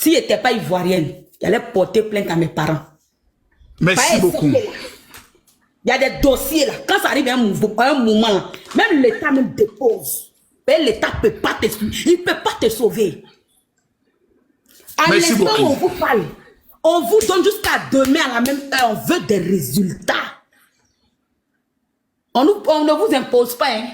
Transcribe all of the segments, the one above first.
S'il n'était pas ivoirienne, j'allais porter plainte à mes parents. Merci beaucoup. Il y a des dossiers là. Quand ça arrive à un moment là, même l'État me dépose. L'État ne peut pas te sauver. Il ne peut pas te sauver. À l'instant où on vous parle, on vous donne jusqu'à demain à la même heure. On veut des résultats. On ne vous impose pas, hein.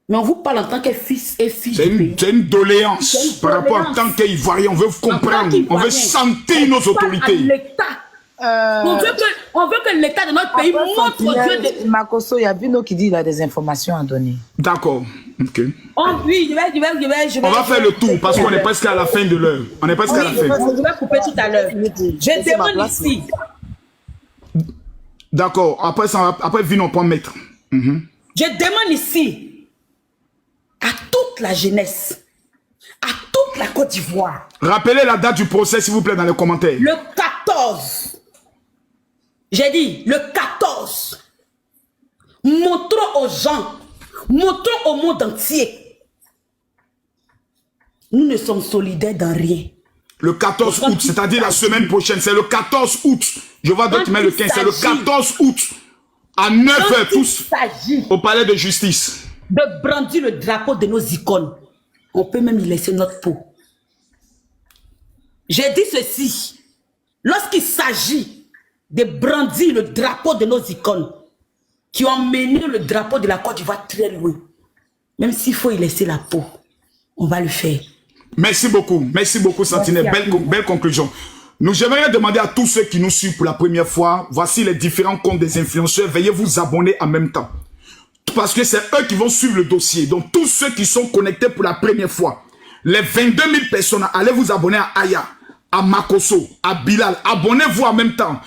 Mais on vous parle en tant que fils et fille. C'est une doléance par rapport en tant qu'Ivoirien. On veut comprendre, on veut sentir nos autorités. On veut que l'État de notre pays montre aux yeux de... Makosso, il y a Vino qui dit qu'il a des informations à donner. D'accord. Ok. Oui, je vais. On va faire le tour parce qu'on est presque à la fin de l'heure. On est presque à la fin. Je vais couper tout à l'heure. Je demande ici. D'accord. Après Vino, on prend maître. Je demande ici à toute la jeunesse, à toute la Côte d'Ivoire. Rappelez la date du procès, s'il vous plaît, dans les commentaires. Le 14. J'ai dit le 14. Montrons aux gens, montrons au monde entier. Nous ne sommes solidaires dans rien. Le 14 août, c'est-à-dire la semaine prochaine. C'est le 14 août. Je vois d'autres mais le 15. C'est le 14 août. À 9h, tous au palais de justice. De brandir le drapeau de nos icônes. On peut même y laisser notre peau. J'ai dit ceci. Lorsqu'il s'agit de brandir le drapeau de nos icônes, qui ont mené le drapeau de la Côte d'Ivoire très loin, même s'il faut y laisser la peau, on va le faire. Merci beaucoup Sentinelle, belle conclusion. J'aimerais demander à tous ceux qui nous suivent pour la première fois, voici les différents comptes des influenceurs, veuillez vous abonner en même temps. Parce que c'est eux qui vont suivre le dossier. Donc tous ceux qui sont connectés pour la première fois, les 22 000 personnes, allez vous abonner à Aya, à Makosso, à Bilal, abonnez-vous en même temps.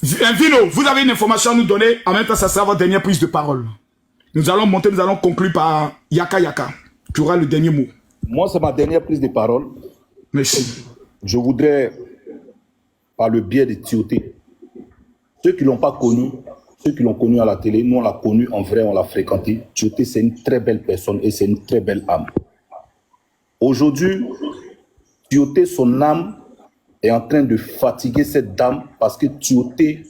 Vino, vous avez une information à nous donner, en même temps ça sera votre dernière prise de parole. Nous allons monter, nous allons conclure par Yaka Yaka. Tu auras le dernier mot. Moi, c'est ma dernière prise de parole. Merci. Je voudrais, par le biais de Tioté, ceux qui ne l'ont pas connu, ceux qui l'ont connu à la télé, nous on l'a connu en vrai, on l'a fréquenté. Tioté, c'est une très belle personne et c'est une très belle âme. Aujourd'hui, Tioté, son âme est en train de fatiguer cette dame parce que Tioté,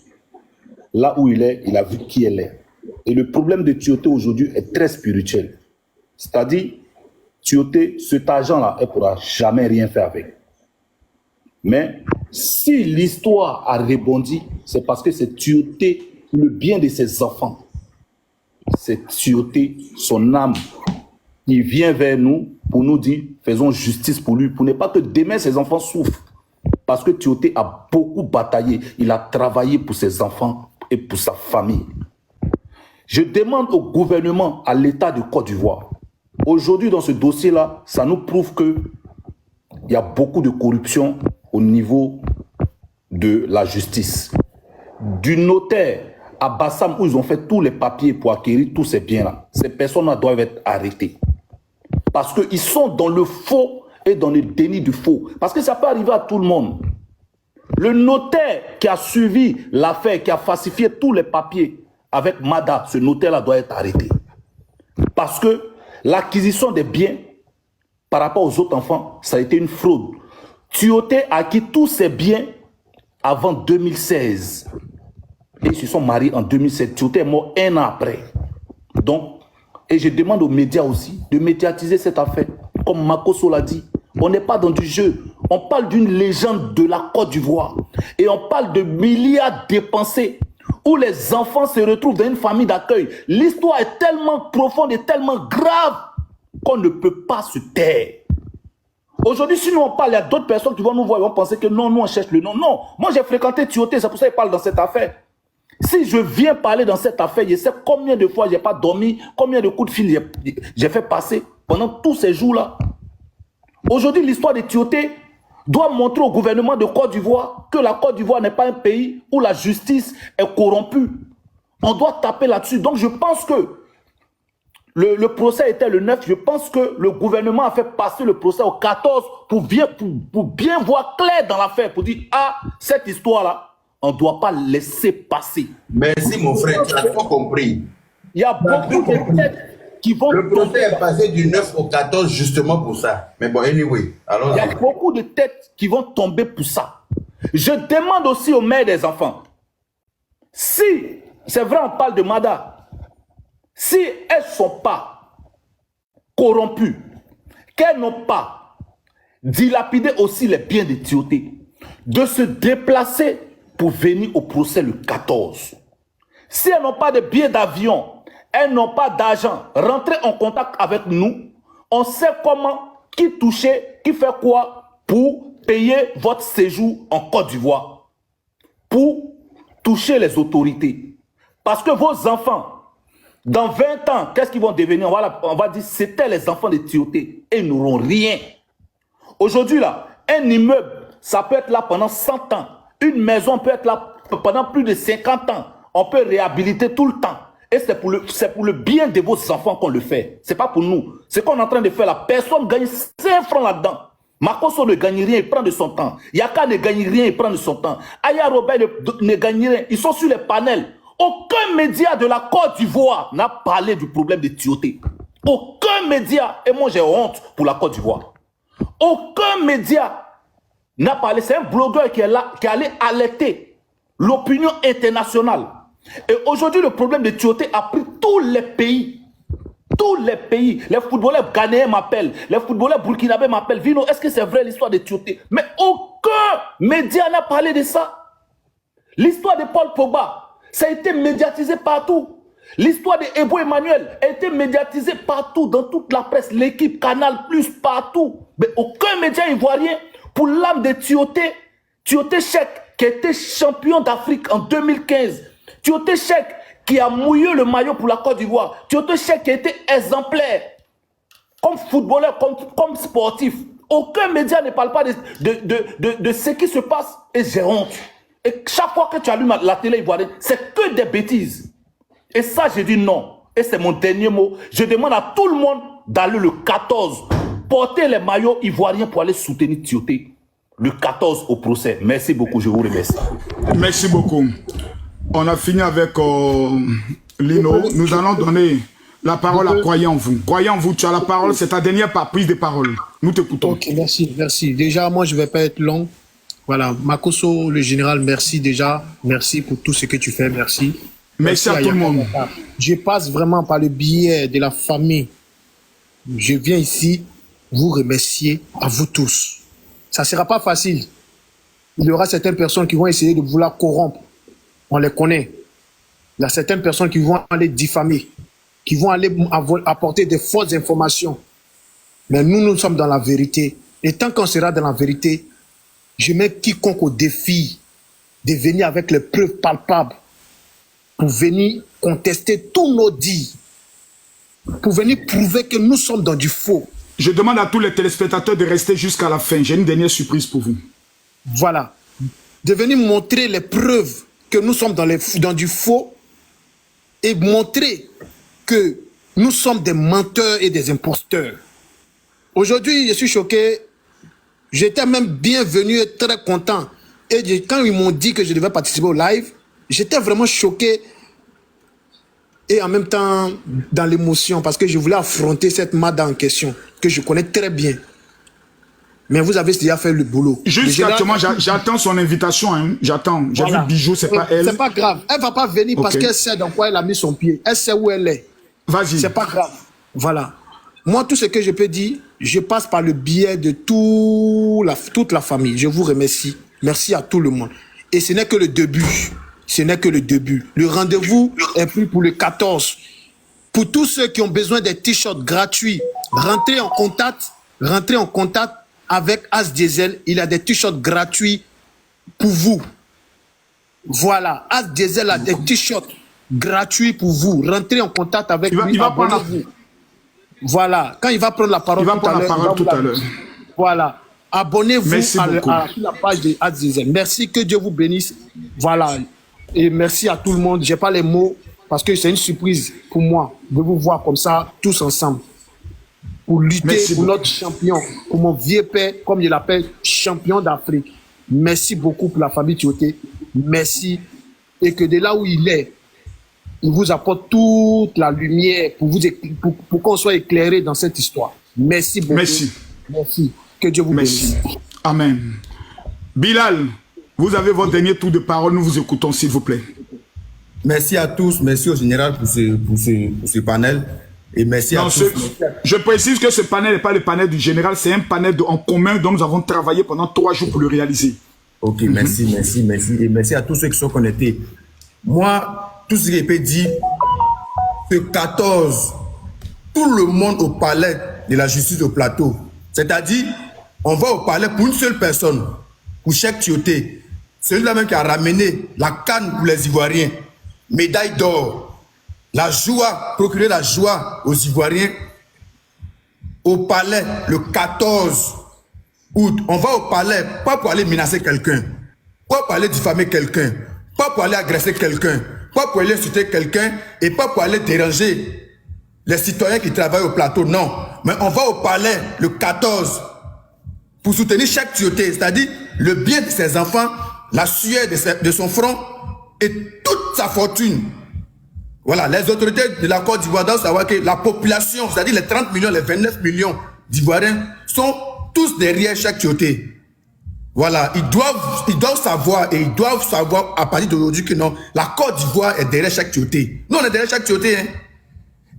là où il est, il a vu qui elle est. Et le problème de Tioté aujourd'hui est très spirituel. C'est-à-dire, Tioté, cet argent-là, elle ne pourra jamais rien faire avec. Mais si l'histoire a rebondi, c'est parce que c'est Tioté, le bien de ses enfants. C'est Tioté, son âme, qui vient vers nous pour nous dire, faisons justice pour lui, pour ne pas que demain ses enfants souffrent. Parce que Tioté a beaucoup bataillé, il a travaillé pour ses enfants et pour sa famille. Je demande au gouvernement, à l'État de Côte d'Ivoire, aujourd'hui dans ce dossier-là, ça nous prouve qu'il y a beaucoup de corruption au niveau de la justice. Du notaire à Bassam, où ils ont fait tous les papiers pour acquérir tous ces biens-là, ces personnes-là doivent être arrêtées. Parce qu'ils sont dans le faux et dans le déni du faux. Parce que ça peut arriver à tout le monde. Le notaire qui a suivi l'affaire, qui a falsifié tous les papiers avec Mada, ce notaire-là doit être arrêté. Parce que l'acquisition des biens par rapport aux autres enfants, ça a été une fraude. Tioté a acquis tous ses biens avant 2016. Et ils se sont mariés en 2007. Tioté est mort 1 an après. Donc, et je demande aux médias aussi de médiatiser cette affaire. Comme Makosso l'a dit, on n'est pas dans du jeu. On parle d'une légende de la Côte d'Ivoire. Et on parle de milliards dépensés où les enfants se retrouvent dans une famille d'accueil. L'histoire est tellement profonde et tellement grave qu'on ne peut pas se taire. Aujourd'hui, si nous on parle, il y a d'autres personnes qui vont nous voir et vont penser que non, nous on cherche le nom. Non, moi j'ai fréquenté Tioté, c'est pour ça qu'il parle dans cette affaire. Si je viens parler dans cette affaire, je sais combien de fois j'ai pas dormi, combien de coups de fil j'ai fait passer pendant tous ces jours-là. Aujourd'hui, l'histoire de Tioté doit montrer au gouvernement de Côte d'Ivoire que la Côte d'Ivoire n'est pas un pays où la justice est corrompue. On doit taper là-dessus. Donc je pense que le procès était le 9. Je pense que le gouvernement a fait passer le procès au 14 pour bien voir clair dans l'affaire, pour dire, ah, cette histoire-là, on ne doit pas laisser passer. Merci mon frère, tu as tout compris. Il y a beaucoup de têtes qui vont Le procès tomber. est passé du 9 au 14 justement pour ça. Mais bon, anyway, Il y a allons-y. beaucoup de têtes qui vont tomber pour ça. Je demande aussi aux mères des enfants, si, c'est vrai, on parle de Mada, si elles ne sont pas corrompues, qu'elles n'ont pas dilapidé aussi les biens de Tioté, de se déplacer pour venir au procès le 14. Si elles n'ont pas de billets d'avion, elles n'ont pas d'argent, rentrez en contact avec nous. On sait comment, qui toucher, qui fait quoi pour payer votre séjour en Côte d'Ivoire. Pour toucher les autorités. Parce que vos enfants, dans 20 ans, qu'est-ce qu'ils vont devenir? On va dire, c'était les enfants de Tioté et ils n'auront rien. Aujourd'hui, là, un immeuble, ça peut être là pendant 100 ans. Une maison peut être là pendant plus de 50 ans. On peut réhabiliter tout le temps. Et c'est pour le bien de vos enfants qu'on le fait. Ce n'est pas pour nous. Ce qu'on est en train de faire là, personne ne gagne 5 francs là-dedans. Makoso ne gagne rien, il prend de son temps. Yaka ne gagne rien, il prend de son temps. Aya Robert ne gagne rien. Ils sont sur les panels. Aucun média de la Côte d'Ivoire n'a parlé du problème de Tioté. Aucun média. Et moi, j'ai honte pour la Côte d'Ivoire. Aucun média n'a parlé. C'est un blogueur qui est là, qui est allé alerter l'opinion internationale. Et aujourd'hui, le problème de Tioté a pris tous les pays. Tous les pays. Les footballeurs ghanéens m'appellent. Les footballeurs burkinabés m'appellent. Vino, est-ce que c'est vrai l'histoire de Tioté? Mais aucun média n'a parlé de ça. L'histoire de Paul Pogba, ça a été médiatisé partout. L'histoire de Ebo Emmanuel a été médiatisée partout, dans toute la presse, l'équipe, Canal+, partout. Mais aucun média ivoirien pour l'âme de Tioté. Tioté Cheick, qui était champion d'Afrique en 2015. Tioté Cheick, qui a mouillé le maillot pour la Côte d'Ivoire. Tioté Cheick, qui a été exemplaire comme footballeur, comme sportif. Aucun média ne parle pas de ce qui se passe et j'ai honte. Et chaque fois que tu allumes la télé ivoirienne, c'est que des bêtises. Et ça, j'ai dit non. Et c'est mon dernier mot. Je demande à tout le monde d'aller le 14, porter les maillots ivoiriens pour aller soutenir Tioté. Le 14 au procès. Merci beaucoup, je vous remercie. Merci beaucoup. On a fini avec Lino. Nous allons donner la parole à Croyez en vous. Croyez en vous, tu as la parole, c'est ta dernière prise de parole. Nous t'écoutons. Ok, merci, merci. Déjà, moi, je ne vais pas être long. Voilà, Makoso, le général, merci déjà. Merci pour tout ce que tu fais, merci. Merci à tout le monde. Je passe vraiment par le biais de la famille. Je viens ici vous remercier à vous tous. Ça ne sera pas facile. Il y aura certaines personnes qui vont essayer de vouloir corrompre. On les connaît. Il y a certaines personnes qui vont aller diffamer, qui vont aller apporter des fausses informations. Mais nous, nous sommes dans la vérité. Et tant qu'on sera dans la vérité, je mets quiconque au défi de venir avec les preuves palpables pour venir contester tous nos dits, pour venir prouver que nous sommes dans du faux. Je demande à tous les téléspectateurs de rester jusqu'à la fin. J'ai une dernière surprise pour vous. Voilà. De venir montrer les preuves que nous sommes dans du faux et montrer que nous sommes des menteurs et des imposteurs. Aujourd'hui, je suis choqué. J'étais même bienvenu et très content. Et quand ils m'ont dit que je devais participer au live, j'étais vraiment choqué et en même temps dans l'émotion parce que je voulais affronter cette madame en question que je connais très bien. Mais vous avez déjà fait le boulot. Jusqu'à actuellement, j'attends son invitation. Hein. J'attends. J'ai vu Bijou, c'est pas elle. C'est pas grave. Elle va pas venir parce qu'elle sait dans quoi elle a mis son pied. Elle sait où elle est. Vas-y. C'est pas grave. Voilà. Moi, tout ce que je peux dire, je passe par le biais de toute la famille. Je vous remercie. Merci à tout le monde. Et ce n'est que le début. Ce n'est que le début. Le rendez-vous est pris pour le 14. Pour tous ceux qui ont besoin des t-shirts gratuits, rentrez en contact avec As Diesel. Il a des t-shirts gratuits pour vous. Voilà. As Diesel a des t-shirts gratuits pour vous. Rentrez en contact avec lui. Il va prendre Voilà. Quand il va prendre la parole tout à l'heure. Voilà. Abonnez-vous à la page de As Diesel. Merci, que Dieu vous bénisse. Voilà. Et merci à tout le monde. Je n'ai pas les mots parce que c'est une surprise pour moi de vous voir comme ça, tous ensemble. Pour lutter pour notre champion, pour mon vieux père, comme je l'appelle, champion d'Afrique. Merci beaucoup pour la famille Tioté. Merci. Et que de là où il est, il vous apporte toute la lumière pour qu'on soit éclairé dans cette histoire. Merci beaucoup. Merci. Merci. Que Dieu vous bénisse. Amen. Bilal, vous avez votre dernier tour de parole. Nous vous écoutons, s'il vous plaît. Merci à tous, merci au général pour ce panel. Et merci à tous. Je précise que ce panel n'est pas le panel du général, c'est un panel en commun dont nous avons travaillé pendant 3 jours pour le réaliser. Ok, merci. Et merci à tous ceux qui sont connectés. Moi, tout ce que je peux dire, ce 14, tout le monde au palais de la justice au plateau. C'est-à-dire, on va au palais pour une seule personne, pour Cheikh Tioté. Celui-là même qui a ramené la canne pour les Ivoiriens. Médaille d'or. La joie, procurer la joie aux Ivoiriens. Au palais, le 14 août. On va au palais, pas pour aller menacer quelqu'un, pas pour aller diffamer quelqu'un, pas pour aller agresser quelqu'un, pas pour aller insulter quelqu'un et pas pour aller déranger les citoyens qui travaillent au plateau, non. Mais on va au palais le 14 pour soutenir Cheikh Tioté, c'est-à-dire le bien de ses enfants, la sueur de son front et toute sa fortune. Voilà, les autorités de la Côte d'Ivoire doivent savoir que la population, c'est-à-dire les 30 millions, les 29 millions d'Ivoiriens sont tous derrière Cheikh Tioté. Voilà, ils doivent savoir et ils doivent savoir à partir d'aujourd'hui que non, la Côte d'Ivoire est derrière Cheikh Tioté. Nous, on est derrière Cheikh Tioté. Hein.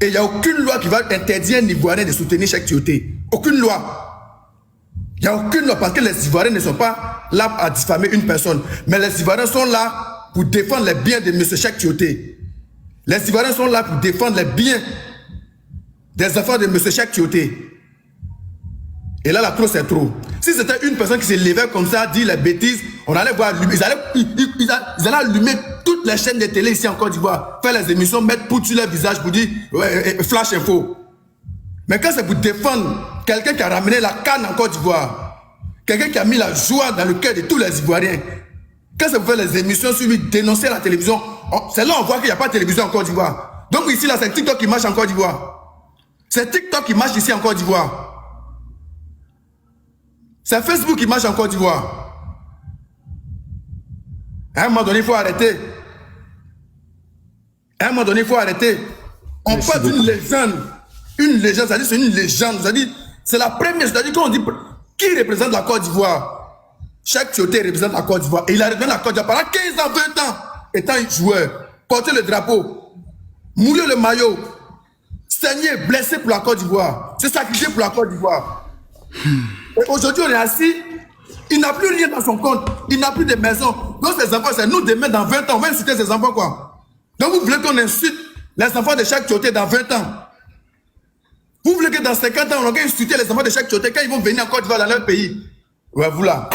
Et il n'y a aucune loi qui va interdire un Ivoirien de soutenir Cheikh Tioté. Aucune loi. Il n'y a aucune loi parce que les Ivoiriens ne sont pas là à diffamer une personne. Mais les Ivoiriens sont là pour défendre les biens de M. Cheikh Tioté. Les Ivoiriens sont là pour défendre les biens des enfants de M. Cheikh Tioté. Et là, la trop, c'est trop. Si c'était une personne qui se levait comme ça, dit les bêtises, on allait voir, ils allaient allumer toutes les chaînes de télé ici en Côte d'Ivoire, faire les émissions, mettre pour sur leur visage pour dire ouais, flash info. Mais quand c'est pour défendre quelqu'un qui a ramené la canne en Côte d'Ivoire, quelqu'un qui a mis la joie dans le cœur de tous les Ivoiriens, quand c'est pour faire les émissions sur lui, dénoncer la télévision, c'est là on voit qu'il n'y a pas de télévision en Côte d'Ivoire. Donc ici, là, c'est TikTok qui marche en Côte d'Ivoire. C'est TikTok qui marche ici en Côte d'Ivoire. C'est Facebook qui marche en Côte d'Ivoire. À un moment donné, il faut arrêter. À un moment donné, il faut arrêter. On parle d'une légende. Une légende, c'est-à-dire c'est une légende. C'est-à-dire, c'est la première. C'est-à-dire qu'on dit qui représente la Côte d'Ivoire. Cheikh Tioté représente la Côte d'Ivoire. Et il a représenté la Côte d'Ivoire pendant 15 ans, 20 ans, étant un joueur. Porter le drapeau. Mouiller le maillot. Saigner, blessé pour la Côte d'Ivoire. Se sacrifier pour la Côte d'Ivoire. Et aujourd'hui, on est assis, il n'a plus rien dans son compte, il n'a plus de maison. Donc, ses enfants, c'est nous demain, dans 20 ans, on va insulter ses enfants, quoi. Donc, vous voulez qu'on insulte les enfants de Cheikh Tioté dans 20 ans? Vous voulez que dans 50 ans, on va insulter les enfants de Cheikh Tioté quand ils vont venir en Côte d'Ivoire dans leur pays? Ouais, vous là.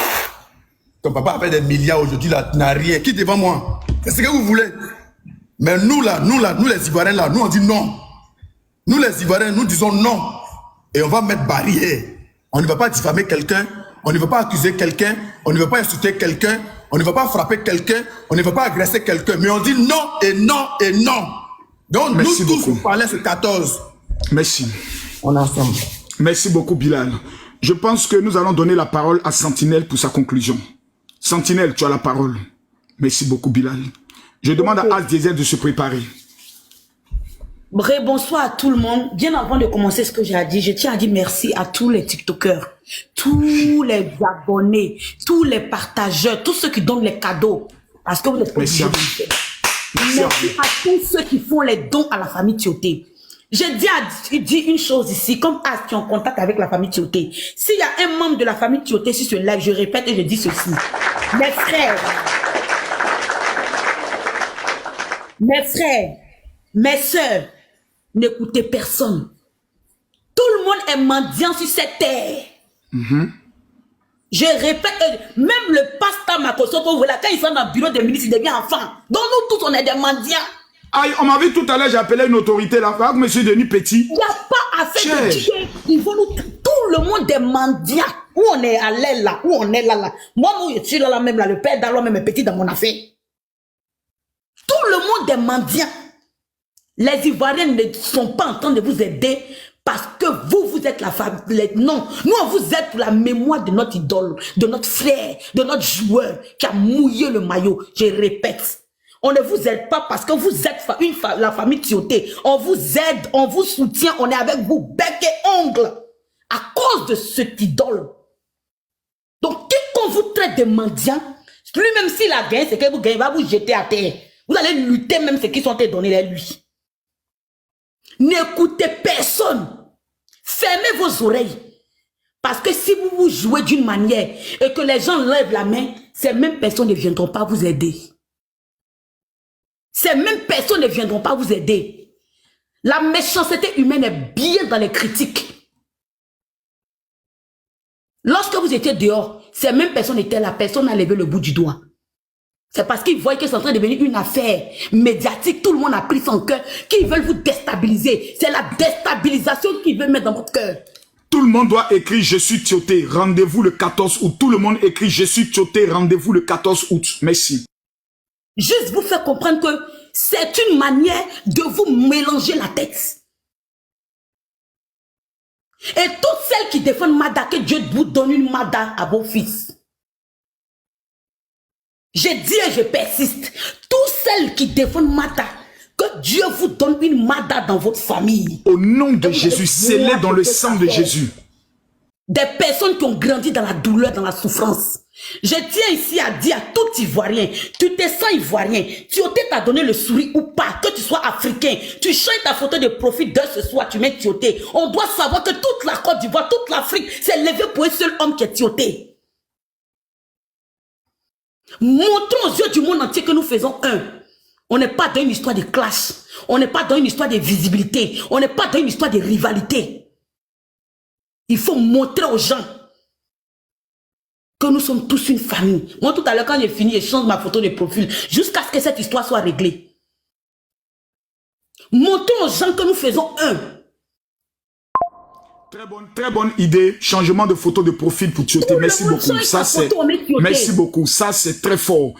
Ton papa a fait des milliards aujourd'hui, là, n'a rien. Qui devant moi? C'est ce que vous voulez. Mais nous, là, nous les Ivoiriens, là, nous, on dit non. Nous, les Ivoiriens, nous disons non. Et on va mettre barrière. On ne va pas diffamer quelqu'un, on ne va pas accuser quelqu'un, on ne va pas insulter quelqu'un, on ne va pas frapper quelqu'un, on ne va pas agresser quelqu'un. Mais on dit non et non et non. Donc merci nous tous, on parlait ce 14. Merci. On est ensemble. Merci beaucoup, Bilal. Je pense que nous allons donner la parole à Sentinelle pour sa conclusion. Sentinelle, tu as la parole. Merci beaucoup, Bilal. Je demande à As Diesel de se préparer. Bonsoir à tout le monde. Bien avant de commencer ce que j'ai à dire, je tiens à dire merci à tous les TikTokers, tous les abonnés, tous les partageurs, tous ceux qui donnent les cadeaux. Parce que vous êtes obligés de le faire. Merci à tous ceux qui font les dons à la famille Tioté. J'ai dit une chose ici, comme As qui est en contact avec la famille Tioté. S'il y a un membre de la famille Tioté sur ce live, je répète et je dis ceci. Mes frères, mes sœurs, n'écoutez personne. Tout le monde est mendiant sur cette terre. Je répète, même le pasteur Makosoko, voilà, quand ils sont dans le bureau des ministres, il devient enfant. Donc nous tous, on est des mendiants. Aïe, on m'a vu tout à l'heure, j'ai appelé une autorité là, avec M. Denis Petit. Il n'y a pas à faire de Dieu. Ils vont nous... Tout le monde est mendiant. Où on est à l'aile là, où on est là. Moi, je suis là même là, le père d'Allah même est petit dans mon affaire. Tout le monde est mendiant. Les Ivoiriens ne sont pas en train de vous aider parce que vous êtes la famille. Non, nous on vous aide pour la mémoire de notre idole, de notre frère, de notre joueur qui a mouillé le maillot. Je répète, On ne vous aide pas parce que vous êtes la famille Tioté. On vous aide, on vous soutient, on est avec vous, bec et ongle. À cause de cette idole. Donc, quiconque vous traite de mendiant, lui-même s'il a gagné, c'est que vous gagnez, il va vous jeter à terre. Vous allez lutter même ce qui sont donnés à lui. N'écoutez personne. Fermez vos oreilles. Parce que si vous vous jouez d'une manière et que les gens lèvent la main, ces mêmes personnes ne viendront pas vous aider. Ces mêmes personnes ne viendront pas vous aider. La méchanceté humaine est bien dans les critiques. Lorsque vous étiez dehors, ces mêmes personnes étaient là, personne n'a levé le bout du doigt. C'est parce qu'ils voient que c'est en train de devenir une affaire médiatique. Tout le monde a pris son cœur, qu'ils veulent vous déstabiliser. C'est la déstabilisation qu'ils veulent mettre dans votre cœur. Tout le monde doit écrire « Je suis Tioté, rendez-vous le 14 août ». Tout le monde écrit « Je suis Tioté, rendez-vous le 14 août ». Merci. Juste vous faire comprendre que c'est une manière de vous mélanger la tête. Et toutes celles qui défendent Mada, que Dieu vous donne une Mada à vos fils. Je dis et je persiste. Toutes celles qui défendent Mada, que Dieu vous donne une Mada dans votre famille. Au nom de Jésus, scellé dans le sang de Jésus. Des personnes qui ont grandi dans la douleur, dans la souffrance. Je tiens ici à dire à tout Ivoirien, tu te sens Ivoirien, Tioté t'a donné le sourire ou pas, que tu sois africain, tu changes ta photo de profil de ce soir, tu mets Tioté. On doit savoir que toute la Côte d'Ivoire, toute l'Afrique s'est levée pour un seul homme qui est Tioté. Montrons aux yeux du monde entier que nous faisons un. On n'est pas dans une histoire de clash, on n'est pas dans une histoire de visibilité, on n'est pas dans une histoire de rivalité. Il faut montrer aux gens que nous sommes tous une famille. Moi, tout à l'heure, quand j'ai fini, je change ma photo de profil jusqu'à ce que cette histoire soit réglée. Montrons aux gens que nous faisons un. Très bonne idée. Changement de photo de profil pour Tioté. Merci beaucoup. Ça, merci beaucoup. Ça, c'est très fort.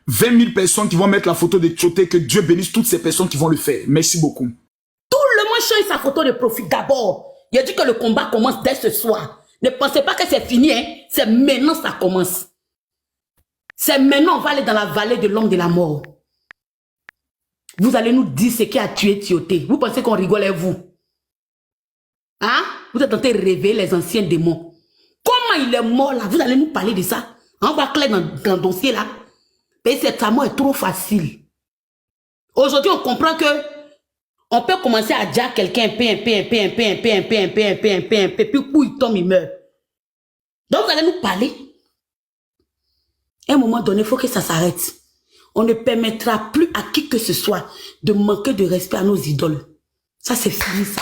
20 000 personnes qui vont mettre la photo de Tioté. Que Dieu bénisse toutes ces personnes qui vont le faire. Merci beaucoup. Tout le monde change sa photo de profil d'abord. Il a dit que le combat commence dès ce soir. Ne pensez pas que c'est fini, hein? C'est maintenant ça commence. C'est maintenant on va aller dans la vallée de l'homme de la mort. Vous allez nous dire ce qui a tué Tioté. Vous pensez qu'on rigole, vous? Hein? Vous êtes en train de réveiller les anciens démons. Comment il est mort là? Vous allez nous parler de ça? On va clair dans le dossier là. Mais cette mort est trop facile. Aujourd'hui, on comprend que on peut commencer à dire à quelqu'un puis où il tombe, il meurt. Donc vous allez nous parler. À un moment donné, il faut que ça s'arrête. On ne permettra plus à qui que ce soit de manquer de respect à nos idoles. Ça, c'est fini, ça.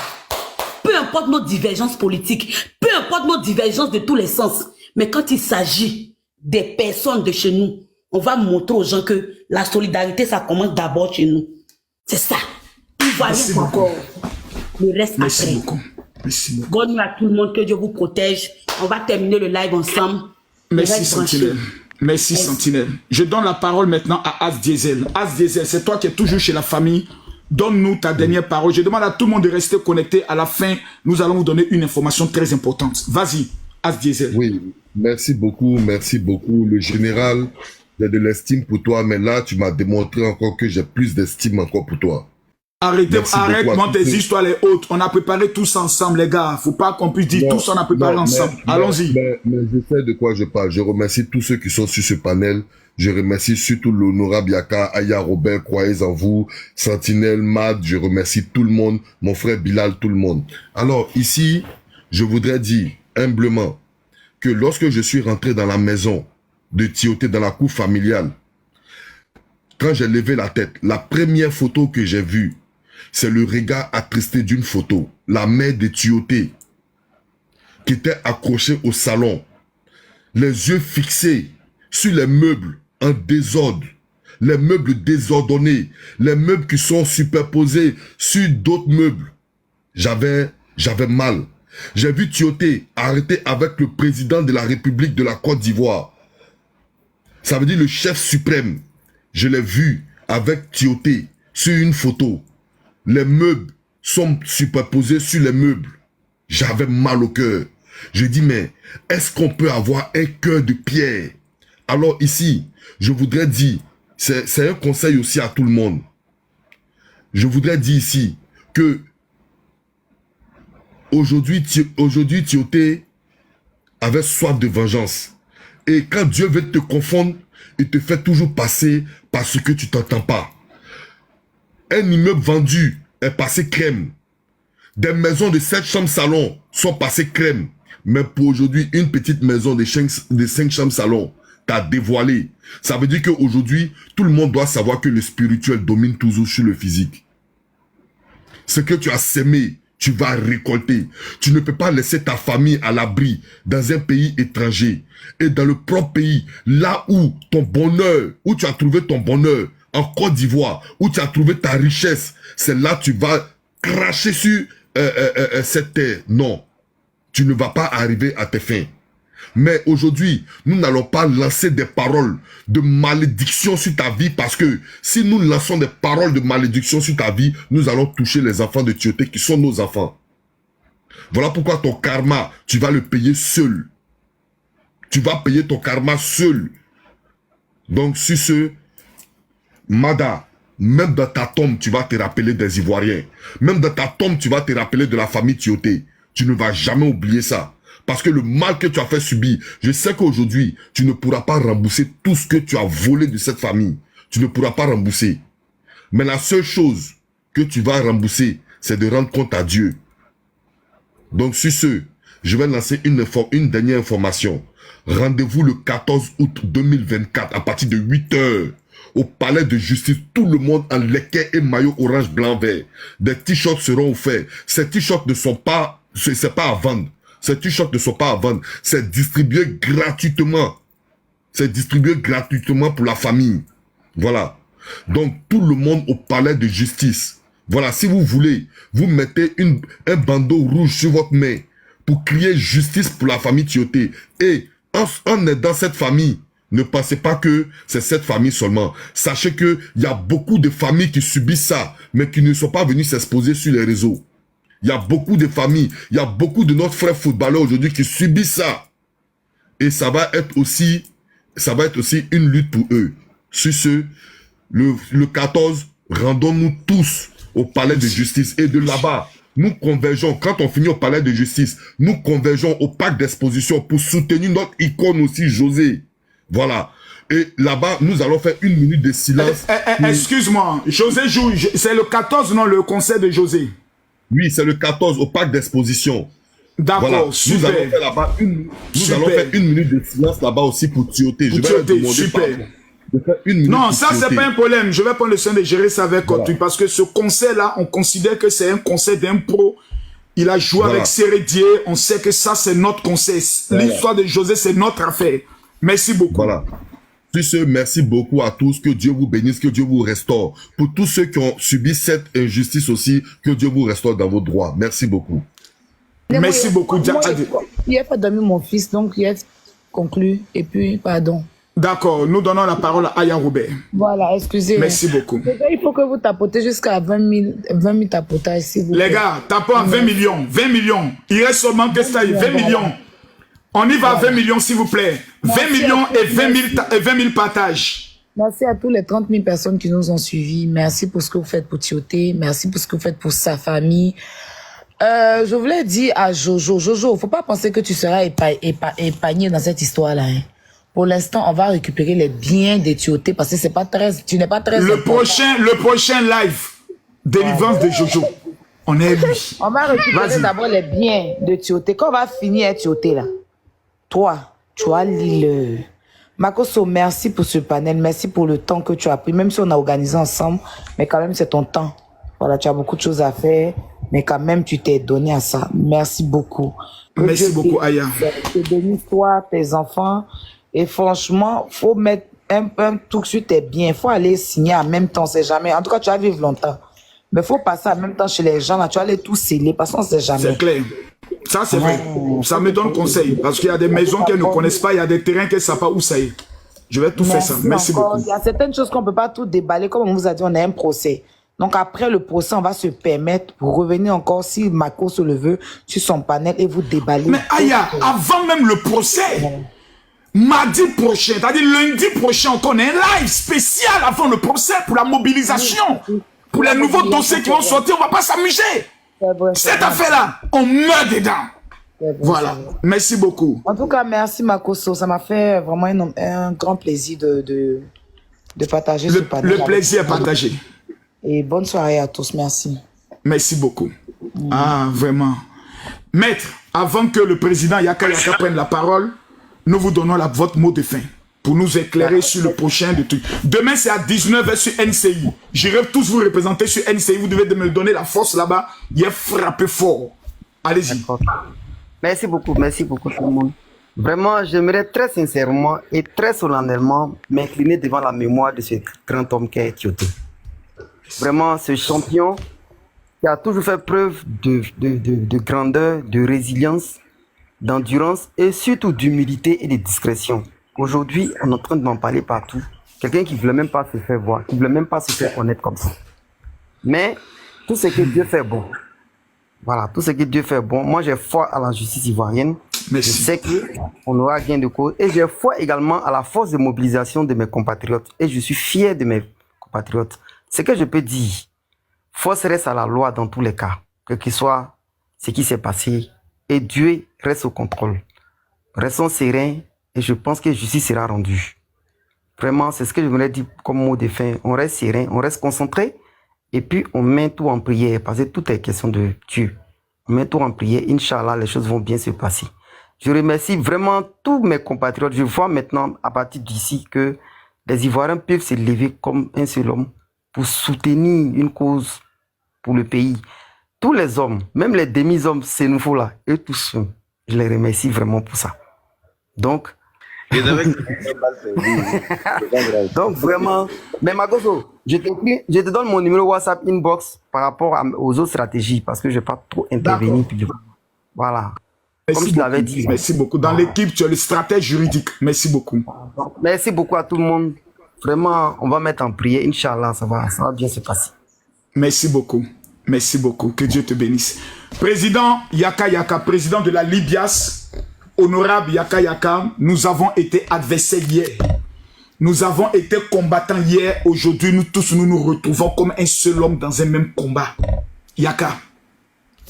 Peu importe nos divergences politiques, peu importe nos divergences de tous les sens, mais quand il s'agit des personnes de chez nous, on va montrer aux gens que la solidarité, ça commence d'abord chez nous. C'est ça. Merci beaucoup. Le reste Merci après. beaucoup. Merci beaucoup. Bonne nuit à tout le monde, que Dieu vous protège. On va terminer le live ensemble. Merci Sentinelle. Merci Sentinelle. Je donne la parole maintenant à As Diesel. As Diesel, c'est toi qui es toujours chez la famille. Donne-nous ta dernière parole. Je demande à tout le monde de rester connecté. À la fin, nous allons vous donner une information très importante. Vas-y, As Diesel. Oui, merci beaucoup, le général. J'ai de l'estime pour toi, mais là, tu m'as démontré encore que j'ai plus d'estime encore pour toi. Arrête-moi tes histoires les hautes. On a préparé tous ensemble, les gars. Faut pas qu'on puisse dire tous on a préparé ensemble. Allons-y. Mais je sais de quoi je parle. Je remercie tous ceux qui sont sur ce panel. Je remercie surtout l'honorable Yaka, Aya Robert, croyez en vous, Sentinelle, Mad, je remercie tout le monde, mon frère Bilal, tout le monde. Alors ici, je voudrais dire humblement que lorsque je suis rentré dans la maison de Tioté, dans la cour familiale, quand j'ai levé la tête, la première photo que j'ai vue, c'est le regard attristé d'une photo. La mère de Tioté, qui était accrochée au salon, les yeux fixés sur les meubles en désordre, les meubles désordonnés, les meubles qui sont superposés sur d'autres meubles. J'avais mal. J'ai vu Tioté arrêté avec le président de la République de la Côte d'Ivoire. Ça veut dire le chef suprême. Je l'ai vu avec Tioté sur une photo. Les meubles sont superposés sur les meubles. J'avais mal au cœur. Je dis, mais est-ce qu'on peut avoir un cœur de pierre? Alors ici, je voudrais dire, c'est un conseil aussi à tout le monde. Je voudrais dire ici que aujourd'hui, Tioté avait soif de vengeance. Et quand Dieu veut te confondre, il te fait toujours passer par ce que tu t'entends pas. Un immeuble vendu est passé crème. Des maisons de 7 chambres salon sont passées crème. Mais pour aujourd'hui, une petite maison de 5 chambres salon t'a dévoilé. Ça veut dire qu'aujourd'hui, tout le monde doit savoir que le spirituel domine toujours sur le physique. Ce que tu as sémé, tu vas récolter. Tu ne peux pas laisser ta famille à l'abri dans un pays étranger. Et dans le propre pays, là où ton bonheur, où tu as trouvé ton bonheur, en Côte d'Ivoire, où tu as trouvé ta richesse, c'est là que tu vas cracher sur cette terre. Non, tu ne vas pas arriver à tes fins. Mais aujourd'hui, nous n'allons pas lancer des paroles de malédiction sur ta vie parce que si nous lançons des paroles de malédiction sur ta vie, nous allons toucher les enfants de Tioté qui sont nos enfants. Voilà pourquoi ton karma, tu vas le payer seul. Tu vas payer ton karma seul. Donc sur ce, Mada, même dans ta tombe, tu vas te rappeler des Ivoiriens. Même dans ta tombe, tu vas te rappeler de la famille Tioté. Tu ne vas jamais oublier ça. Parce que le mal que tu as fait subir, je sais qu'aujourd'hui, tu ne pourras pas rembourser tout ce que tu as volé de cette famille. Tu ne pourras pas rembourser. Mais la seule chose que tu vas rembourser, c'est de rendre compte à Dieu. Donc sur ce, je vais lancer une dernière information. Rendez-vous le 14 août 2024 à partir de 8 h au palais de justice. Tout le monde en leket et maillot orange, blanc, vert. Des t-shirts seront offerts. Ces t-shirts ne sont pas, c'est pas à vendre. Ces t-shirts ne sont pas à vendre. C'est distribué gratuitement. C'est distribué gratuitement pour la famille. Voilà. Donc, tout le monde au palais de justice. Voilà. Si vous voulez, vous mettez un bandeau rouge sur votre main pour crier justice pour la famille Tioté. Et en aidant cette famille, ne pensez pas que c'est cette famille seulement. Sachez qu'il y a beaucoup de familles qui subissent ça, mais qui ne sont pas venus s'exposer sur les réseaux. Il y a beaucoup de familles, il y a beaucoup de notre frères footballeurs aujourd'hui qui subissent ça. Et ça va être aussi une lutte pour eux. Sur ce, le 14, rendons-nous tous au palais de justice. Et de là-bas, nous convergeons, quand on finit au palais de justice, nous convergeons au parc d'exposition pour soutenir notre icône aussi, José. Voilà. Et là-bas, nous allons faire 1 minute de silence. Excuse-moi, José joue, c'est le 14, non, le concert de José. Oui, c'est le 14 au parc d'exposition. D'accord, voilà. super. Nous allons faire là-bas allons faire 1 minute de silence là-bas aussi pour Tioté. Je vais leur demander super. De faire 1 minute. Non, ça c'est pas un problème. Je vais prendre le soin de gérer ça avec Cotu parce que ce concert-là, on considère que c'est un concert d'un pro. Il a joué avec Sérédier. On sait que ça c'est notre concert. L'histoire de José, c'est notre affaire. Merci beaucoup. Voilà. Sur ce, merci beaucoup à tous. Que Dieu vous bénisse, que Dieu vous restaure. Pour tous ceux qui ont subi cette injustice aussi, que Dieu vous restaure dans vos droits. Merci beaucoup. Merci beaucoup. Il a pas dormi mon fils, donc il a conclu. Et puis, pardon. D'accord, nous donnons la parole à Aya Robert. Voilà, excusez. Merci beaucoup. Il faut que vous tapotez jusqu'à 20 000 tapotages. Si vous Les gars, tapons à 20 millions. 20 millions. Il reste seulement que ça, 20 millions. On y va à 20 millions, s'il vous plaît. 20 millions et 20 000 partages. Merci à tous les 30 000 personnes qui nous ont suivis. Merci pour ce que vous faites pour Tioté. Merci pour ce que vous faites pour sa famille. Je voulais dire à Jojo, faut pas penser que tu seras épargné dans cette histoire-là. Hein. Pour l'instant, on va récupérer les biens de Tioté parce que c'est pas très, tu n'es pas très. Le prochain live, délivrance de Jojo. On est lui. On va récupérer d'abord les biens de Tioté. Quand on va finir Tioté là, toi, tu as l'île. Makoso, merci pour ce panel, merci pour le temps que tu as pris, même si on a organisé ensemble, mais quand même c'est ton temps. Voilà, tu as beaucoup de choses à faire, mais quand même tu t'es donné à ça. Merci beaucoup. Merci beaucoup, Aya. Te bénisse toi, tes enfants, et franchement, faut mettre un truc sur tes biens, il faut aller signer en même temps, c'est jamais. En tout cas, tu vas vivre longtemps. Mais il faut passer en même temps chez les gens, là, tu vas aller tout sceller, parce qu'on ne sait jamais. C'est clair. Ça, c'est vrai. Ça me donne conseil. Parce qu'il y a des maisons qu'elles ne connaissent pas, il y a des terrains qu'elles ne savent pas où ça est. Je vais tout faire ça. Merci beaucoup. Il y a certaines choses qu'on ne peut pas tout déballer. Comme on vous a dit, on a un procès. Donc après le procès, on va se permettre pour revenir encore, si Mako se le veut, sur son panel et vous déballer. Mais Aya, avant même le procès, Mardi prochain, c'est-à-dire lundi prochain, on a un live spécial avant le procès pour la mobilisation. Pour les nouveaux dossiers qui vont sortir, on ne va pas s'amuser. Cette affaire-là, on meurt dedans. Voilà. Merci beaucoup. En tout cas, merci Makoso. Ça m'a fait vraiment un grand plaisir de partager ce panel. Le plaisir est partagé. Et bonne soirée à tous. Merci. Merci beaucoup. Ah, vraiment. Maître, avant que le président Yaka Yaka prenne la parole, nous vous donnons votre mot de fin pour nous éclairer sur le prochain de truc. Demain, c'est à 19h sur NCI. J'irai tous vous représenter sur NCI. Vous devez me donner la force là-bas. Il est frappé fort. Allez-y. Merci beaucoup tout le monde. Vraiment, j'aimerais très sincèrement et très solennellement m'incliner devant la mémoire de ce grand homme qu'est Tioté. Vraiment, ce champion qui a toujours fait preuve de grandeur, de résilience, d'endurance et surtout d'humilité et de discrétion. Aujourd'hui, on est en train de m'en parler partout. Quelqu'un qui ne voulait même pas se faire voir, qui ne voulait même pas se faire connaître comme ça. Mais tout ce que Dieu fait bon. Voilà, tout ce que Dieu fait bon. Moi, j'ai foi à la justice ivoirienne. Merci. Je sais qu'on aura gain de cause. Et j'ai foi également à la force de mobilisation de mes compatriotes. Et je suis fier de mes compatriotes. Ce que je peux dire, force reste à la loi dans tous les cas, quel que soit ce qui s'est passé. Et Dieu reste au contrôle. Restons sereins et je pense que justice sera rendue. Vraiment, c'est ce que je voulais dire comme mot de fin. On reste serein, on reste concentré et puis on met tout en prière parce que tout est question de Dieu. On met tout en prière. Inch'Allah, les choses vont bien se passer. Je remercie vraiment tous mes compatriotes. Je vois maintenant, à partir d'ici, que les Ivoiriens peuvent se lever comme un seul homme pour soutenir une cause pour le pays. Tous les hommes, même les demi-hommes, c'est nouveau là, eux tous, je les remercie vraiment pour ça. Donc, donc vraiment, mais Makoso, je te donne mon numéro WhatsApp inbox par rapport aux autres stratégies parce que je ne vais pas trop intervenir. Voilà. Merci comme je l'avais dit. Merci beaucoup. Dans l'équipe, tu es le stratège juridique. Merci beaucoup. Merci beaucoup à tout le monde. Vraiment, on va mettre en prière. Inch'Allah, ça va bien se passer. Merci beaucoup. Merci beaucoup. Que Dieu te bénisse. Président Yaka Yaka, président de la Libias, honorable Yaka Yaka, nous avons été adversaires hier. Nous avons été combattants hier. Aujourd'hui, nous tous, nous nous retrouvons comme un seul homme dans un même combat. Yaka,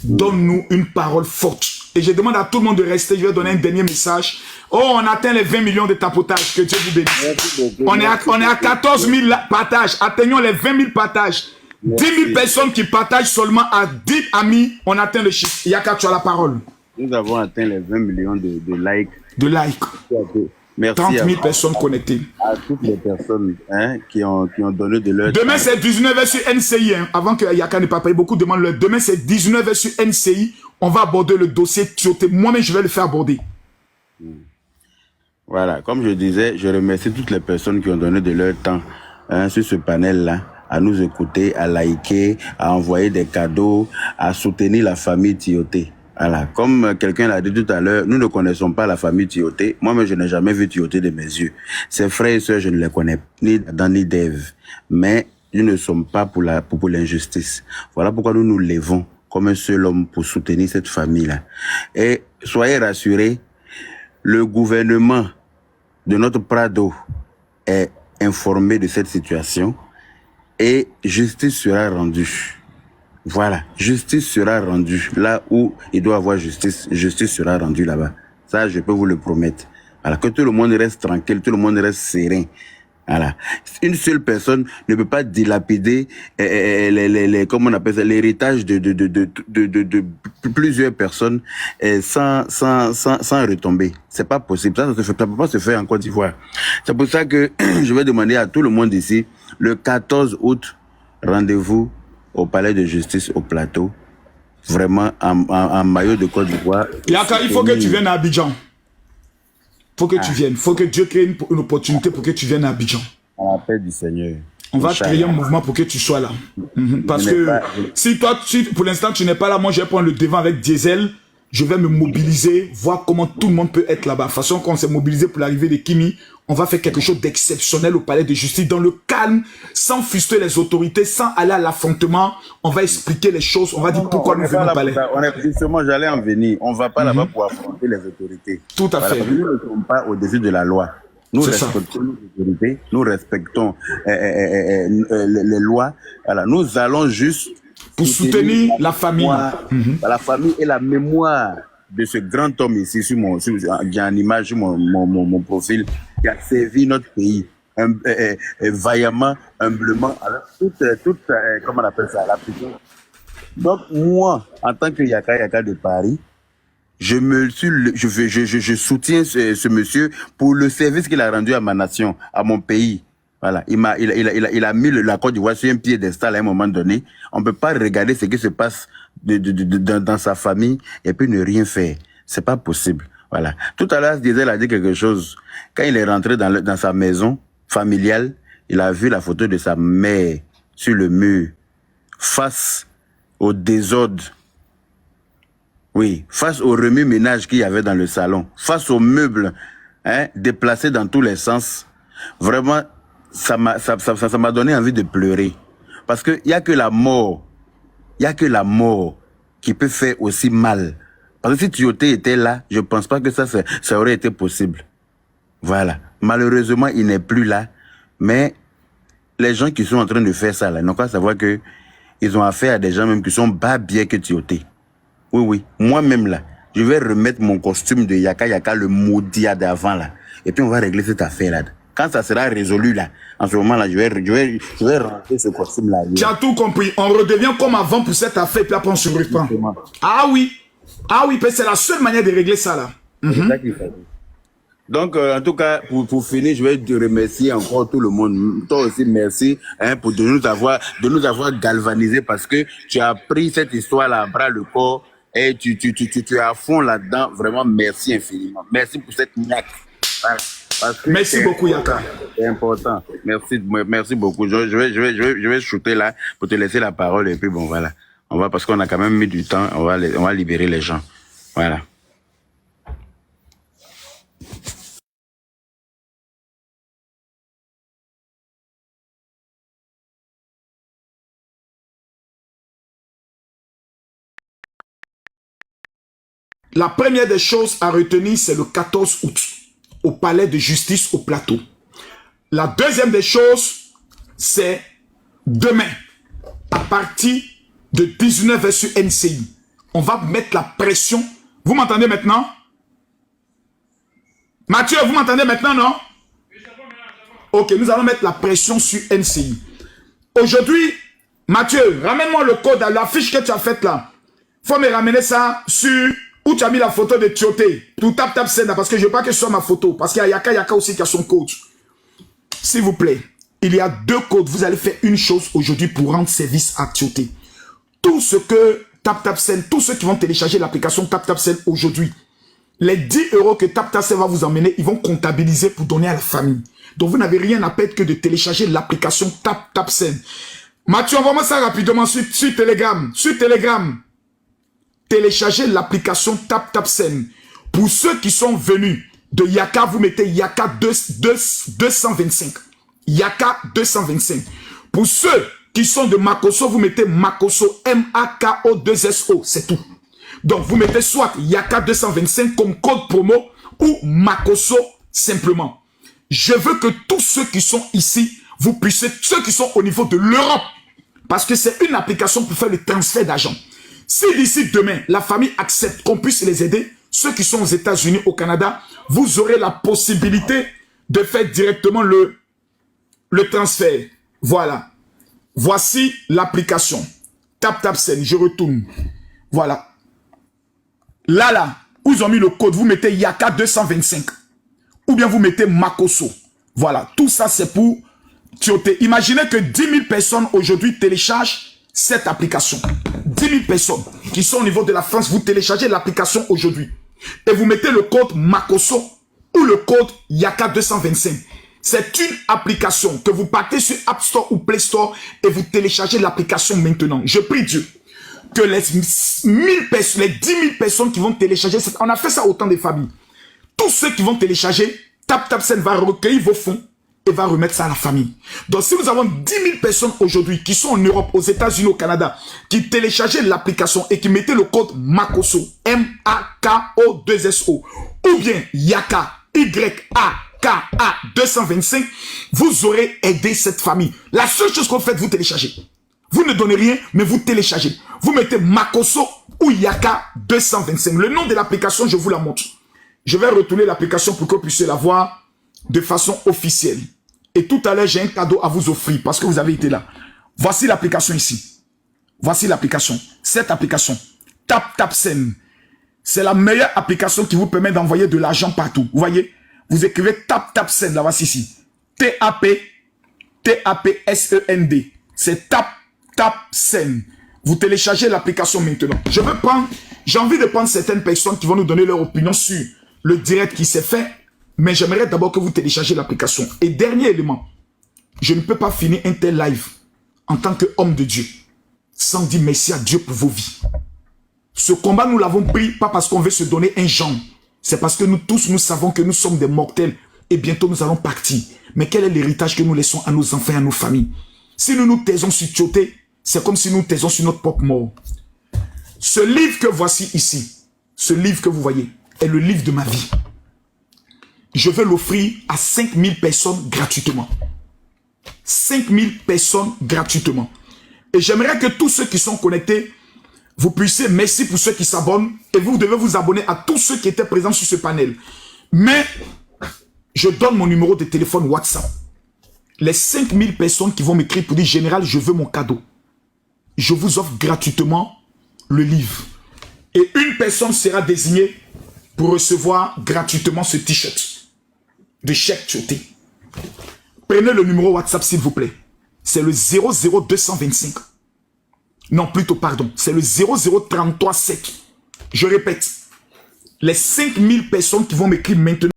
donne-nous une parole forte. Et je demande à tout le monde de rester. Je vais donner un dernier message. Oh, on atteint les 20 millions de tapotages. Que Dieu vous bénisse. On est à 14 000 partages. Atteignons les 20 000 partages. 10 000 personnes qui partagent seulement à 10 amis. On atteint le chiffre. Yaka, tu as la parole. Nous avons atteint les 20 millions de likes. De likes. Merci 30 000 personnes connectées. À toutes les personnes qui ont donné de leur Demain, c'est 19h sur NCI. Avant que Yaka ne pas paye, beaucoup demandent le. Demain, c'est 19h sur NCI. On va aborder le dossier Tioté. Moi-même, je vais le faire aborder. Voilà, comme je disais, je remercie toutes les personnes qui ont donné de leur temps sur ce panel-là, à nous écouter, à liker, à envoyer des cadeaux, à soutenir la famille Tioté. Voilà, comme quelqu'un l'a dit tout à l'heure, nous ne connaissons pas la famille Tioté. Moi-même, je n'ai jamais vu Tioté de mes yeux. Ses frères et sœurs, je ne les connais ni Dan ni Dave. Mais nous ne sommes pas pour l'injustice. Voilà pourquoi nous nous levons comme un seul homme pour soutenir cette famille-là. Et soyez rassurés, le gouvernement de notre Prado est informé de cette situation et justice sera rendue. Voilà, justice sera rendue. Là où il doit avoir justice, justice sera rendue là-bas. Ça, je peux vous le promettre. Voilà, que tout le monde reste tranquille, tout le monde reste serein. Voilà. Une seule personne ne peut pas dilapider comment on appelle ça, l'héritage de plusieurs personnes sans retomber. C'est pas possible. Ça peut pas se faire en Côte d'Ivoire. C'est pour ça que je vais demander à tout le monde ici, le 14 août, rendez-vous au palais de justice au plateau. Vraiment en maillot de Côte d'Ivoire. Yaka, il faut que tu viennes à Abidjan. Faut que tu viennes. Faut que Dieu crée une opportunité pour que tu viennes à Abidjan. À la paix du Seigneur. On va créer un mouvement pour que tu sois là. Parce que si toi, pour l'instant, tu n'es pas là, moi, je vais prendre le devant avec Diesel. je vais me mobiliser, voir comment tout le monde peut être là-bas. De toute façon, quand on s'est mobilisé pour l'arrivée de Kimi, on va faire quelque chose d'exceptionnel au palais de justice, dans le calme, sans fuster les autorités, sans aller à l'affrontement. On va expliquer les choses, on va dire pourquoi nous venons au palais. Justement, j'allais en venir. On ne va pas là-bas pour affronter les autorités. Tout à fait. Nous ne sommes pas au-dessus de la loi. Nous respectons les autorités, nous respectons les lois. Voilà. Nous allons juste pour soutenir la famille. La famille et la mémoire de ce grand homme ici, qui a en image sur mon profil, qui a servi notre pays vaillamment, humblement. Alors, comment on appelle ça, la prison. Donc, moi, en tant que Yaka de Paris, je soutiens ce monsieur pour le service qu'il a rendu à ma nation, à mon pays. Voilà, il a mis la Côte d'Ivoire sur un piédestal à un moment donné. On ne peut pas regarder ce qui se passe dans sa famille et puis ne rien faire. C'est pas possible. Voilà. Tout à l'heure, Diesel a dit quelque chose. Quand il est rentré dans sa maison familiale, il a vu la photo de sa mère sur le mur, face au désordre. Oui, face au remue-ménage qu'il y avait dans le salon, face aux meubles déplacés dans tous les sens. Vraiment, ça m'a donné envie de pleurer. Parce qu'il n'y a que la mort, qui peut faire aussi mal. Parce que si Tioté était là, je ne pense pas que ça aurait été possible. Voilà. Malheureusement, il n'est plus là. Mais les gens qui sont en train de faire ça, là, ils n'ont qu'à savoir qu'ils ont affaire à des gens même qui sont pas bien que Tioté. Oui. Moi-même, là, je vais remettre mon costume de Yaka, le maudit d'avant, là. Et puis, on va régler cette affaire-là. Quand ça sera résolu, là, en ce moment-là, je vais rentrer ce costume-là. Tu as tout compris. On redevient comme avant pour cette affaire, puis après, on se reprend. Ah oui, c'est la seule manière de régler ça, là. C'est ça qu'il faut. Donc, en tout cas, pour finir, je vais te remercier encore tout le monde. Toi aussi, merci de nous avoir galvanisés parce que tu as pris cette histoire-là à bras le corps et tu es à fond là-dedans. Vraiment, merci infiniment. Merci pour cette niaque. Merci beaucoup, Yaka. C'est important. Merci beaucoup. Je vais shooter là pour te laisser la parole et puis bon, voilà. Parce qu'on a quand même mis du temps, on va libérer les gens. Voilà. La première des choses à retenir, c'est le 14 août, au palais de justice au plateau. La deuxième des choses, c'est demain, à partir de 19h sur NCI. On va mettre la pression. Vous m'entendez maintenant? Mathieu, vous m'entendez maintenant, non? Ok, nous allons mettre la pression sur NCI. Aujourd'hui, Mathieu, ramène-moi le code à l'affiche que tu as faite là. Faut me ramener ça sur... Où tu as mis la photo de Tioté. Tout tap Senda, parce que je veux pas que ce soit ma photo. Parce qu'il y a Yaka aussi qui a son code. S'il vous plaît, il y a 2 codes. Vous allez faire une chose aujourd'hui pour rendre service à Tioté. Tout ce que TapTapSend, tous ceux qui vont télécharger l'application TapTapSend aujourd'hui, les 10 € que TapTapSend va vous emmener, ils vont comptabiliser pour donner à la famille. Donc vous n'avez rien à perdre que de télécharger l'application TapTapSend. Mathieu, envoie-moi ça rapidement sur Telegram. Sur Telegram. Téléchargez l'application TapTapSend. Pour ceux qui sont venus de Yaka, vous mettez Yaka 225. Yaka 225. Pour ceux qui sont de Makoso, vous mettez Makoso, M-A-K-O-2-S-O. C'est tout. Donc, vous mettez soit Yaka 225 comme code promo ou Makoso simplement. Je veux que tous ceux qui sont ici, vous puissiez, ceux qui sont au niveau de l'Europe, parce que c'est une application pour faire le transfert d'argent. Si d'ici demain, la famille accepte qu'on puisse les aider, ceux qui sont aux États-Unis, au Canada, vous aurez la possibilité de faire directement le transfert. Voilà. Voici l'application. TapTapSend, je retourne. Voilà. Là, où ils ont mis le code, vous mettez Yaka 225. Ou bien vous mettez Makoso. Voilà. Tout ça, c'est pour Tioté. Imaginez que 10 000 personnes aujourd'hui téléchargent cette application. 10 000 personnes qui sont au niveau de la France, vous téléchargez l'application aujourd'hui. Et vous mettez le code Makoso ou le code Yaka 225. C'est une application que vous partez sur App Store ou Play Store et vous téléchargez l'application maintenant. Je prie Dieu que les 1000 personnes, les 10 000 personnes qui vont télécharger, on a fait ça autant de familles. Tous ceux qui vont télécharger, TapTapSend va recueillir vos fonds et va remettre ça à la famille. Donc si nous avons 10 000 personnes aujourd'hui qui sont en Europe, aux États-Unis, au Canada, qui téléchargeaient l'application et qui mettaient le code MAKOSO, M-A-K-O-2-S-O, ou bien YAKA, Y-A-K-A 225, vous aurez aidé cette famille. La seule chose que vous faites, vous téléchargez. Vous ne donnez rien, mais vous téléchargez. Vous mettez Makoso ou Yaka 225. Le nom de l'application, je vous la montre. Je vais retourner l'application pour que vous puissiez la voir de façon officielle. Et tout à l'heure, j'ai un cadeau à vous offrir parce que vous avez été là. Voici l'application ici. Voici l'application. Cette application, TapTapSend. C'est la meilleure application qui vous permet d'envoyer de l'argent partout. Vous voyez? Vous écrivez TapTapSend, la voici ici. T-A-P-S-E-N-D. C'est TapTapSend. Vous téléchargez l'application maintenant. J'ai envie de prendre certaines personnes qui vont nous donner leur opinion sur le direct qui s'est fait, mais j'aimerais d'abord que vous téléchargez l'application. Et dernier élément, je ne peux pas finir un tel live en tant qu'homme de Dieu sans dire merci à Dieu pour vos vies. Ce combat, nous l'avons pris pas parce qu'on veut se donner un genre. C'est parce que nous tous, nous savons que nous sommes des mortels et bientôt nous allons partir. Mais quel est l'héritage que nous laissons à nos enfants et à nos familles? Si nous nous taisons sur Tioté, c'est comme si nous taisons sur notre propre mort. Ce livre que voici ici, ce livre que vous voyez, est le livre de ma vie. Je veux l'offrir à 5000 personnes gratuitement. 5000 personnes gratuitement. Et j'aimerais que tous ceux qui sont connectés, vous puissiez, merci pour ceux qui s'abonnent, et vous devez vous abonner à tous ceux qui étaient présents sur ce panel. Mais, je donne mon numéro de téléphone WhatsApp. Les 5000 personnes qui vont m'écrire pour dire, Général, je veux mon cadeau. Je vous offre gratuitement le livre. Et une personne sera désignée pour recevoir gratuitement ce t-shirt de Cheikh Tioté. Prenez le numéro WhatsApp s'il vous plaît. C'est le 00225. Non, plutôt, pardon. C'est le 00337. Je répète. Les 5000 personnes qui vont m'écrire maintenant